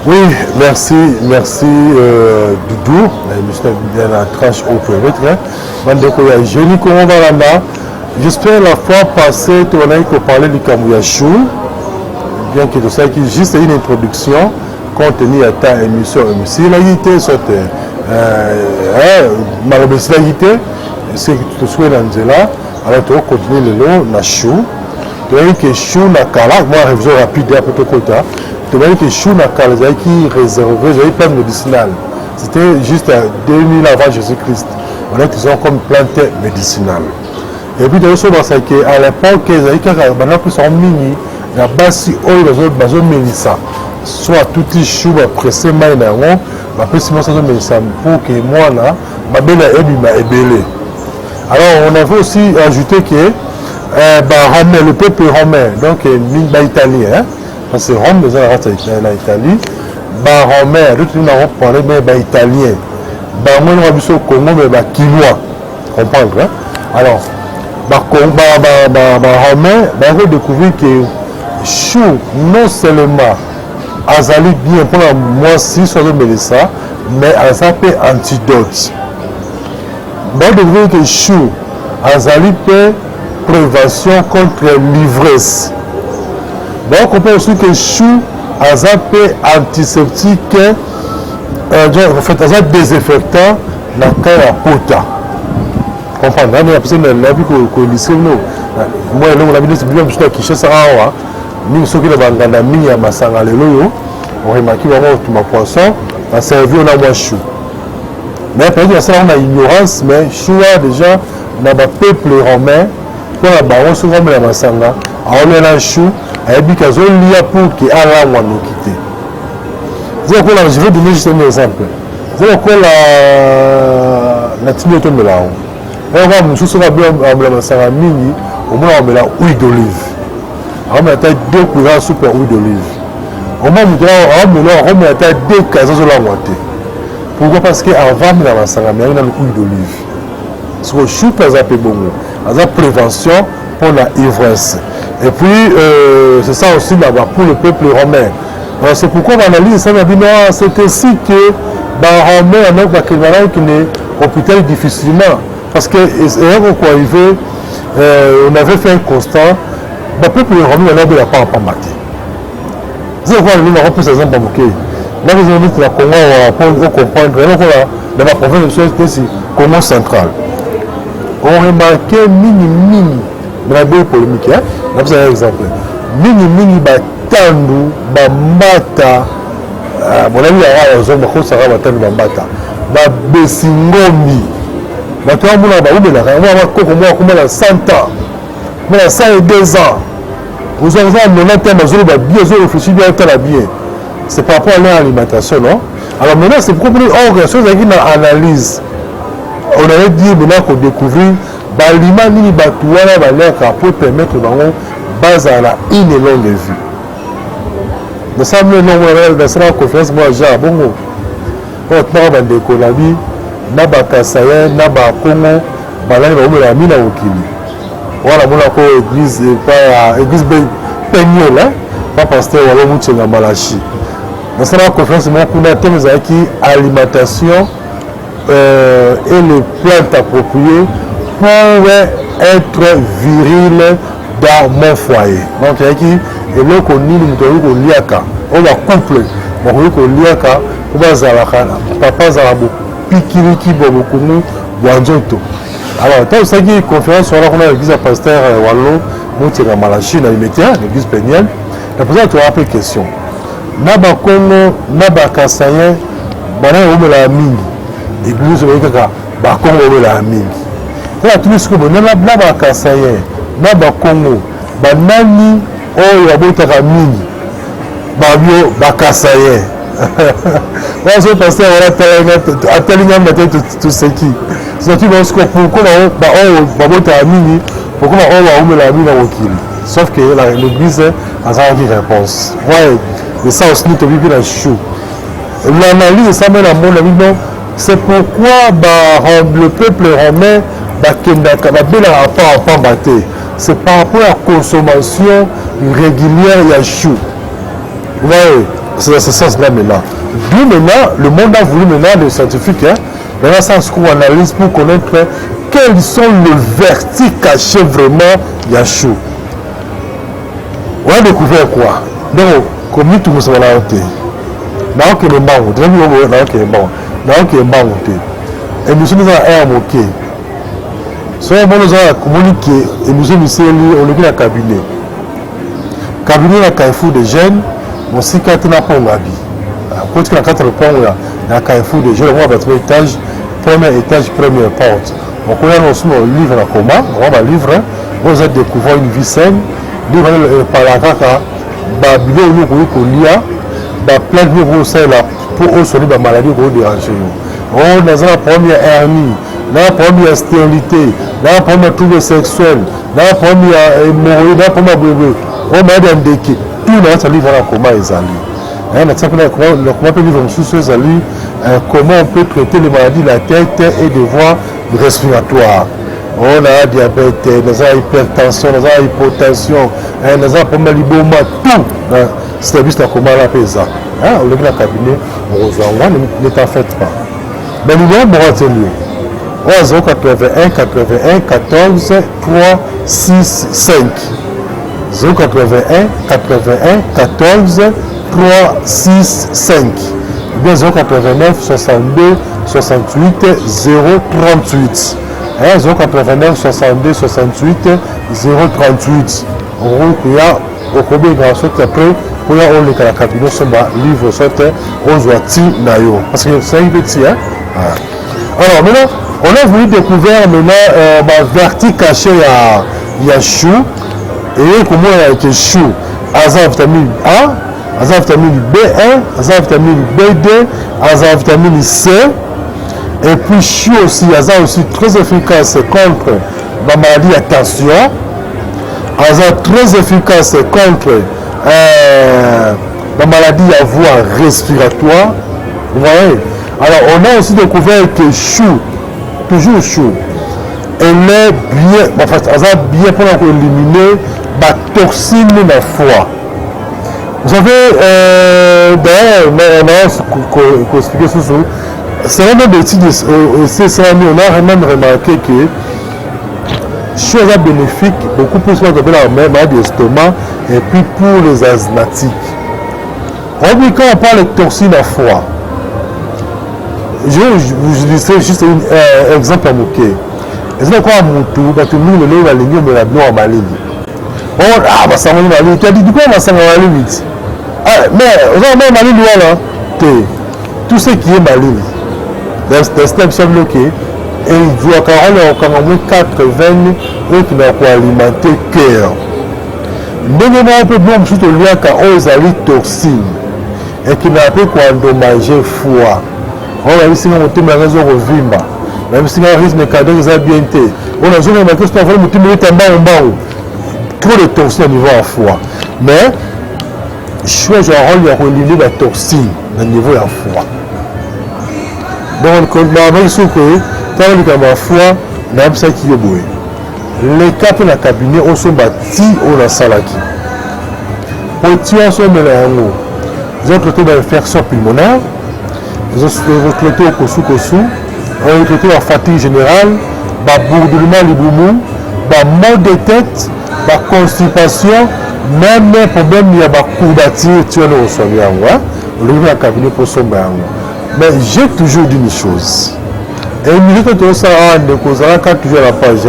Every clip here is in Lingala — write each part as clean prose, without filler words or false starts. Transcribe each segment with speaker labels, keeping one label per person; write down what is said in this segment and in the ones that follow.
Speaker 1: Oui, merci Doudou. Je suis dans la tranche au périmètre. J'espère la fois passée, tu as parlé du Kamuyachou, bien que tu sais qu'il y a juste une introduction compte tenu de ta émission. Si la guité saute, c'est que tu souhaites là, alors tu vas continuer le long, na chou. Tu vois que chou na kala, moi révision rapide à peu près. Tu vois que chou na kala, qui réservé, j'avais pas de médicinal. C'était juste 2000 avant Jésus-Christ. On a qu'ils ont comme plante médicinale. Et puis, à l'époque, ils avaient plus en mini, la base, ils ont mélissa. Soit tout les choux, pressé, maïnaron, ma pessimence, mélissa, pour que moi, là, ma belle est belle. Alors, on avait aussi ajouté que le peuple romain, donc, italien, parce que Rome, ils ont la Italie, romain, d'autres, nous avons parlé, mais italien. Moi, nous avons au Congo, mais quinois. Comprendre, hein? Alors, Romain, on va découvrir que chou, non seulement azali bien pour la moi si sur le mélissa, mais azali antidote. On va découvrir que chou, azali peut prévention contre l'ivresse. On comprend aussi que chou, azali antiseptique, en fait, azali désinfectant la terre à pota. Comprendre, la personne n'a vu qu'au lycée, moi, la ministre de l'Union qui cherche à nous, ceux qui ont mis à Massanga, on remarque que ma poisson a servi au moins chou. Mais peut-être qu'il y a une ignorance, mais chou déjà, dans le peuple romain, pour la baron, souvent, la Massanga, on a un chou, et puis qu'ils ont lié pour qu'il y ait un nous quitter. Je vais donner juste un exemple. C'est pourquoi la Timothée de là. On va me soucier bien à la saramini, au moins on met la huile d'olive. On met deux couleurs super huile d'olive. On va me mettre deux cases de la moitié. Pourquoi? Parce qu'avant la saramini, on a l'huile d'olive. Ce que je suis pas à bon. La prévention pour la ivresse. Et puis, c'est ça aussi là-bas pour le peuple romain. C'est pourquoi on analyse ça, on a dit non, c'est ainsi que les Romains ont un qui est hôpital difficilement. Parce que on avait fait un constat, le peuple romain n'a pas en maté. Vous allez voir, nous avons plus exemple à là, vous avez dit que la Congo, pour comprendre, dans la province de Suez, Congo central. On remarquait mini, dans la belle polémique, là vous avez un exemple. Mini, Tandu, Bambata, mon ami a raison, Bambata, Besingombi. Maintenant, on a 100 ans, on a 102 ans. Vous avez 90 ans, vous avez réfléchi bien à la bien. C'est par rapport à l'alimentation, non? Alors maintenant, c'est pourquoi on a une analyse. On avait dit maintenant qu'on découvre l'aliment pour permettre de base à la une longue vue. Nous sommes dans la conférence, moi, j'ai un bon mot. On a décollé. Naba Kasaye, Naba Congo, Balani va mina okili. Voilà mon accord église Peignola, pas pasteur wala mutchenga malachi. Dans cette conférence, moi kuna thème zaki alimentation et les plantes appropriées pour être viril dans mon foyer. Donc yaki et là qu'on ni nous liaka, on va couple, on liaka, on va zalaka, papa zalabo. Pikiriki Bobokumu Wanjoto. Alors, tant que une conférence sur l'église pasteur Wallo, Moutiera Malachi, dans l'église Péniel, la présidente a appelé question. Naba Congo, Naba Kasayen, Bana Omela Mingi, l'église Omeka, Bakongo Omela Mingi. Là, tout ce que vous avez, Naba Kasayen, Naba Congo, Banani, Oyabotaka Mingi, Babio, Bakasayen. On se passe à tel tout ce qui. C'est pourquoi on va mini, pourquoi on va la mine au kil. Sauf que l'église a une réponse. Ouais, et ça aussi, tu vis dans le chou. L'analyse, ça met la monde, c'est pourquoi le peuple romain c'est par rapport à la consommation régulière de chou. Ouais.
Speaker 2: C'est dans ce sens-là maintenant. D'où maintenant, le monde a voulu maintenant, les scientifiques, maintenant ça se trouve analyse pour connaître quels sont les vertus cachés vraiment Yachou. On a découvert quoi? Donc, comme tout le monde s'en a ôté. Dans quel moment on dit, dans quel moment on dit. Et nous sommes dans un moqué. Si on a communiqué, et nous sommes ici, on est dans le cabinet. Cabinet à Carrefour des jeunes, mon cycle n'a pas ngabi. Quand tu as 4 points, il y a Carrefour des jeunes, on va être étage, premier étage, première porte. Donc on a un livre à comment, on va livre, vous avez découvert une vie saine, livre par la caca, bah billet où nous lia, bah plein de nouveaux selles pour eux sur les maladies pour déranger. On a la première hernie, la première stérilité, la première trouble sexuelle, la première hémorroïde, la première bébé. On m'a dit que tout le monde livre à comment ils allaient. Comment peut vivre sous ces alliés, comment on peut traiter les maladies de la tête et des voies respiratoires. On a diabète, on a hypertension, on a hypotension, on a problème de liboma, tout. C'est juste comment on appelle ça. On est dans le cabinet, ne t'en faites pas. Mais nous avons retenu. 081 81 14 3 6 5. 081 81 14 3 6 5. Ou bien 089 62 68 038. 089 62 68 038. On a au combien de grâce après pour y aller à la cabinet sur le livre sortait on doit nayo parce que c'est un petit alors maintenant on a voulu découvrir maintenant ma vertu cachée à Yachou et comment il a été chou azar vitamine A, azar vitamine B1, azar vitamine B2, azar vitamine C et puis chou aussi azar aussi très efficace contre la maladie à tension, azar très efficace contre la maladie à voie respiratoire. Vous voyez? Alors on a aussi découvert que chou, toujours chou, elle est bien, en fait, elle a bien pour éliminer la toxine de la foie. Vous savez, d'ailleurs, on a expliqué ce soir, c'est vraiment des études, on a vraiment remarqué que chou est bénéfique beaucoup plus pour la maladie d'estomac et puis pour les asthmatiques. Quand on parle de toxines à foie, je vous dis juste un exemple à moquer. Est-ce quoi à mon tour, tout le monde est là, il y a la maladie. Oh, ça va aller, tu as dit quoi, ça va aller vite. Mais, on a maladie là, tout ce qui est maladie, des steps sont bloqués, et il doit quand même 80 qui n'a alimenter cœur. Maintenant, on peut bien surtout lier quand on a les toxines et qui n'a pas endommager foie. On a vu si on a un réseau de vimba, même si on a un risque de cadre de bien. On a jamais remarqué que c'est un vrai motif en bas. Trop de toxines au niveau à foie. Mais, choisir un rôle de relier la toxine au niveau à foie. Donc, on a vu que quand on a foie, on a ça qui est beau. Les quatre dans le cabinet, on se bâti au la salle qui. Pour tuer, on se met là en haut. Ils ont traité d'infection pulmonaire, ils ont traité au kosu-kosu, ils ont traité la fatigue générale, le bourdonnement, les boumous, le mal de tête, la constipation, même les problèmes, il y a des courbatures, tu as le soigné en haut. On livre dans le cabinet pour se mettre en haut. Mais j'ai toujours dit une chose. Et nous avons tout ça en décausant quand toujours la page,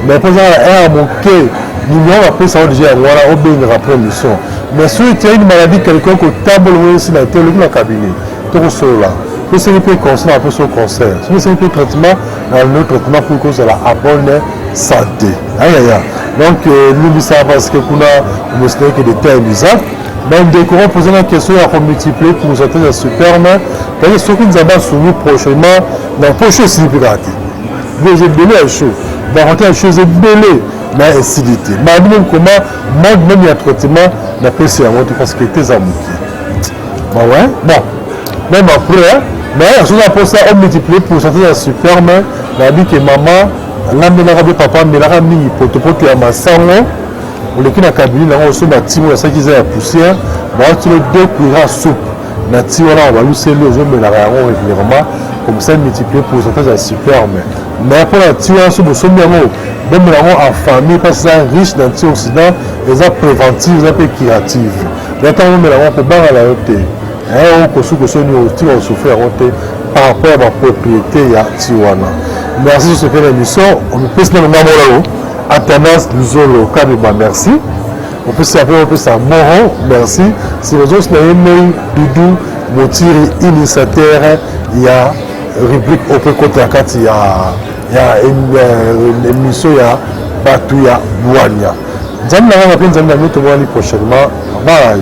Speaker 2: mais pour ça, un moqué, nous avons appris ça déjà, voilà, on peut une après mission. Mais si tu as une maladie, quelqu'un qui est table aussi dans le cabinet, tout cela, que c'est un peu conseil, un peu sur le cancer, c'est un peu traitement, dans le traitement pour cause de la bonne santé. Donc, nous savons parce que nous avons que des termes bizarres. Mais dès qu'on pose la question à multiplier pour nous atteindre le superman, parce que ce que nous avons soumis prochainement, dans le prochain significatif. Vous avez belé à chaud, dans la chose est belé, mais acidité. Mais même comment, même il y a traitement, la PC à monter parce que c'était amoureux. Bon, ouais, bon. Même après, mais je vous apporte ça, on multiplie pour sortir le superman, on a dit que maman, là, mais là, papa, mais là, pour te porter à ma sang, oleki na kabili nango so bati mo asaki za ya poussière baoti le 2 cuillères soupe na ti wana baluseli ozomelaka yango régulièrement comme ça multiplier pourcentage ya superme mais pour la ti wana so bosombi yango bomela yango en famille parce que eza riche na antioxydant eza préventive eza mpe curative mais ntango omela yango kobangala yo te okosukosoni otika osouffrir yango te par rapport à ma propriété ya ti wana. Merci sur cette émission. On me pèse dans le moment Athanas Luzolo Kabeba, merci. On peut s'appeler, on peut s'amour, merci. Si les autres n'ont aimé Doudou, Motiri, initiateur, il y a rubrique au peu côté à 4, il y a une émission, il y a Batouya Bouania. J'aime la rappeler, j'aime la prochainement. Bye.